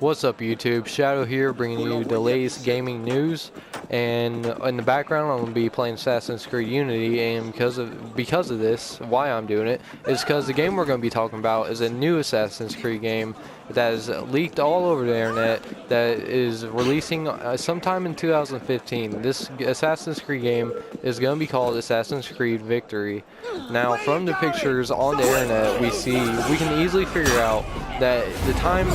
What's up, YouTube? Shadow here, bringing you the latest gaming news. And in the background, I'm gonna be playing Assassin's Creed Unity. And because of this, why I'm doing it is because the game we're gonna be talking about is a new Assassin's Creed game that is leaked all over the internet. That is releasing sometime in 2015. This Assassin's Creed game is gonna be called Assassin's Creed Victory. Now, from the pictures on the internet, we can easily figure out that the time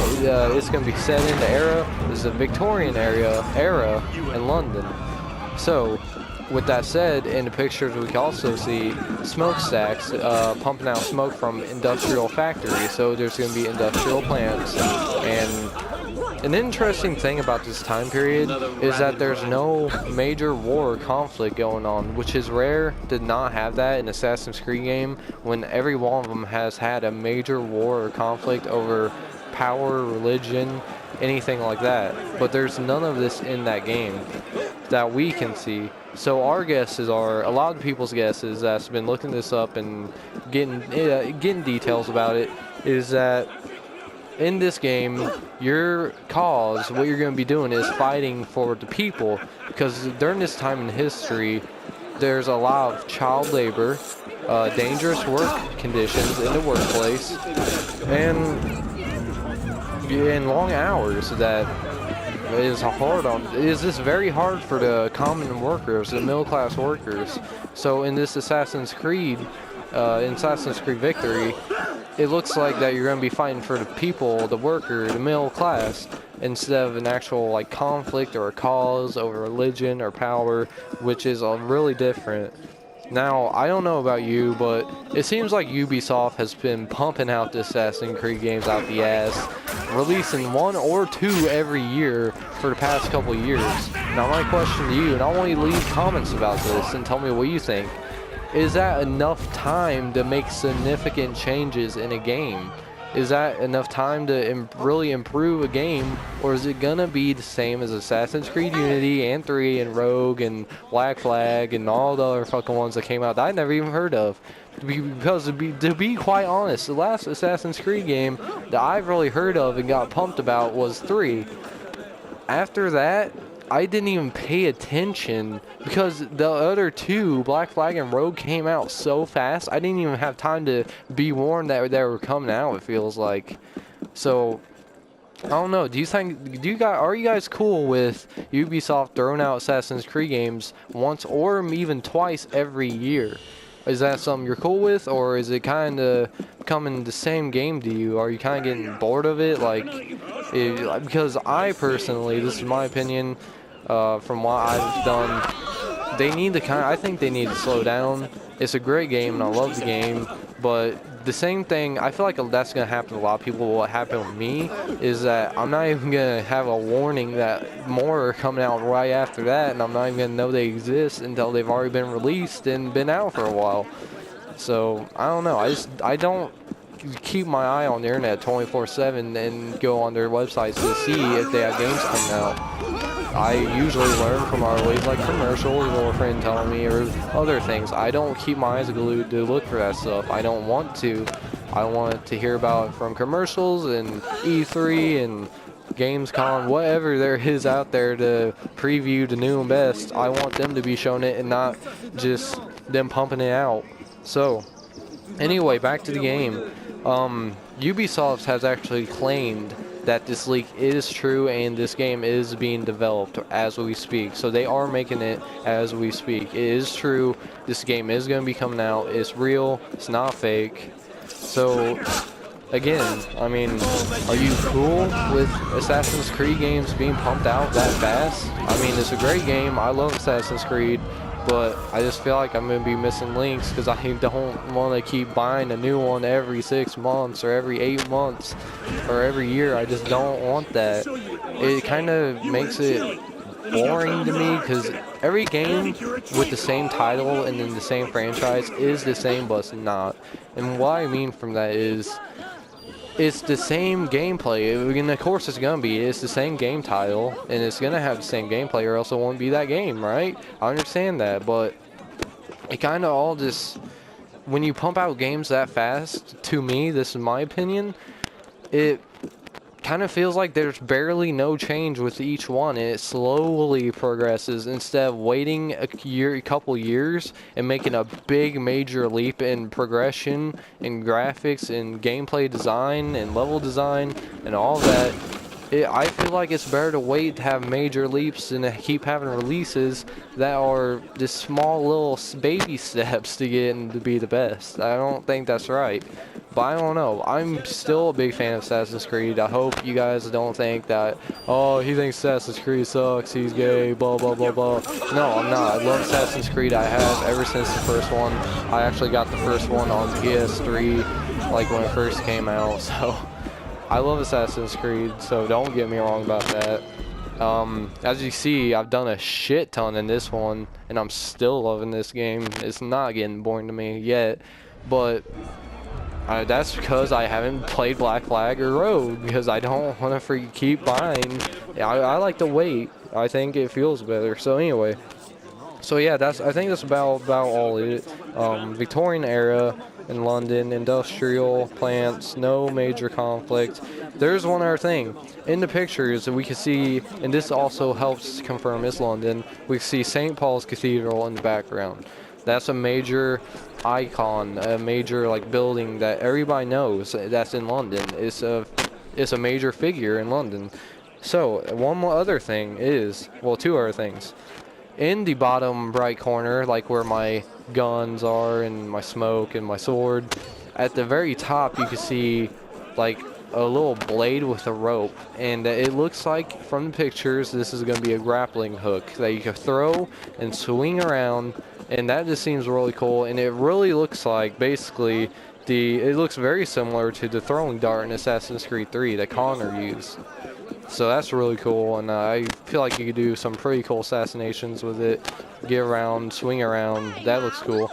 it's going to be set in the era is the Victorian era in London. So, with that said, in the pictures we can also see smokestacks pumping out smoke from industrial factories. So there's going to be industrial plants. And an interesting thing about this time period is that there's no major war or conflict going on, which is rare to not have that in Assassin's Creed game, when every one of them has had a major war or conflict over power, religion, anything like that. But there's none of this in that game that we can see. So our guesses are, a lot of people's guesses that's been looking this up and getting details about it, is that in this game, what you're going to be doing is fighting for the people, because during this time in history, there's a lot of child labor, dangerous work conditions in the workplace, and long hours that is this very hard for the common workers, the middle class workers. So in this Assassin's Creed Victory, it looks like that you're going to be fighting for the people, the worker, the middle class, instead of an actual like conflict or a cause over religion or power, which is really different. Now, I don't know about you, but it seems like Ubisoft has been pumping out the Assassin's Creed games out the ass, releasing 1 or 2 every year for the past couple years. Now, my question to you, and I want you to leave comments about this and tell me what you think. Is that enough time to make significant changes in a game? Is that enough time to really improve a game, or is it gonna be the same as Assassin's Creed Unity and 3 and Rogue and Black Flag and all the other fucking ones that came out that I never even heard of? Because to be quite honest, the last Assassin's Creed game that I've really heard of and got pumped about was 3. After that, I didn't even pay attention because the other 2, Black Flag and Rogue, came out so fast. I didn't even have time to be warned that they were coming out, it feels like. So, I don't know. Are you guys cool with Ubisoft throwing out Assassin's Creed games once or even twice every year? Is that something you're cool with, or is it kind of becoming the same game to you? Are you kind of getting bored of it? Because I personally, this is my opinion, from what I've done, I think they need to slow down. It's a great game, and I love the game, but the same thing, I feel like that's going to happen to a lot of people. What happened with me is that I'm not even going to have a warning that more are coming out right after that, and I'm not even going to know they exist until they've already been released and been out for a while. So, I don't know. I don't keep my eye on the internet 24/7 and go on their websites to see if they have games coming out. I usually learn from our ways like commercials or a friend telling me or other things. I don't keep my eyes glued to look for that stuff. I don't want to. I want to hear about it from commercials and E3 and Gamescom, whatever there is out there to preview the new and best. I want them to be showing it and not just them pumping it out. So, anyway, back to the game. Ubisoft has actually claimed that this leak is true and this game is being developed as we speak. So they are making it as we speak. It is true. This game is going to be coming out. It's real. It's not fake. So, again, I mean, are you cool with Assassin's Creed games being pumped out that fast? I mean, it's a great game. I love Assassin's Creed. But I just feel like I'm going to be missing links because I don't want to keep buying a new one every 6 months or every 8 months or every year. I just don't want that. It kind of makes it boring to me because every game with the same title and in the same franchise is the same, but it's not. And what I mean from that is, it's the same gameplay, and of course it's gonna be. It's the same game title, and it's gonna have the same gameplay, or else it won't be that game, right? I understand that, but it kind of all just, when you pump out games that fast, to me, this is my opinion, it kind of feels like there's barely no change with each one, and it slowly progresses instead of waiting a couple years and making a big major leap in progression in graphics and gameplay design and level design and all that. I feel like it's better to wait to have major leaps than to keep having releases that are just small little baby steps to get to be the best. I don't think that's right. But I don't know. I'm still a big fan of Assassin's Creed. I hope you guys don't think that, oh, he thinks Assassin's Creed sucks, he's gay, blah, blah, blah, blah. No, I'm not. I love Assassin's Creed. I have ever since the first one. I actually got the first one on PS3, like when it first came out, so I love Assassin's Creed, so don't get me wrong about that. As you see, I've done a shit ton in this one, and I'm still loving this game. It's not getting boring to me yet, but that's because I haven't played Black Flag or Rogue, because I don't want to keep buying. I like to wait. I think it feels better. So anyway, so yeah, I think that's about all it. Victorian era in London, industrial plants, no major conflict. There's one other thing. In the pictures, we can see, and this also helps confirm it's London, we see St. Paul's Cathedral in the background. That's a major icon, a major like building that everybody knows that's in London. It's a major figure in London. So one more other thing is, well, two other things. In the bottom right corner, like where my guns are and my smoke and my sword, at the very top you can see like a little blade with a rope, and it looks like from the pictures this is going to be a grappling hook that you can throw and swing around, and that just seems really cool. And it really looks like basically it looks very similar to the throwing dart in Assassin's Creed 3 that Connor used. So that's really cool, and I feel like you could do some pretty cool assassinations with it. Get around, swing around, that looks cool.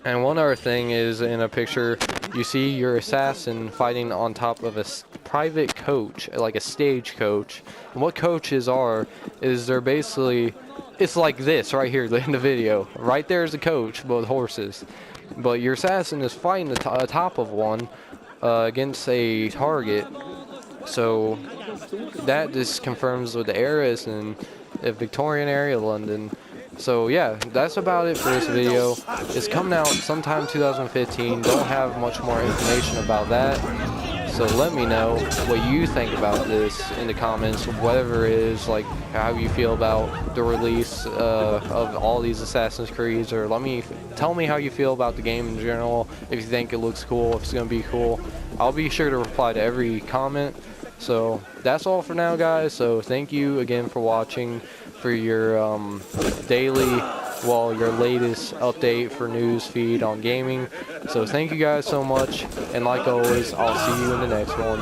And one other thing is, in a picture, you see your assassin fighting on top of a private coach, like a stage coach. And what coaches are, is they're basically, it's like this right here in the video. Right there is a coach, but with horses. But your assassin is fighting the top of one against a target. So that just confirms what the era is in the Victorian area of London. So yeah, that's about it for this video. It's coming out sometime 2015. Don't have much more information about that. So let me know what you think about this in the comments, whatever it is, like how you feel about the release of all these Assassin's Creeds, or tell me how you feel about the game in general, if you think it looks cool, if it's going to be cool. I'll be sure to reply to every comment. So that's all for now, guys. So thank you again for watching, for your daily, your latest update for news feed on gaming. So thank you guys so much, and like always, I'll see you in the next one.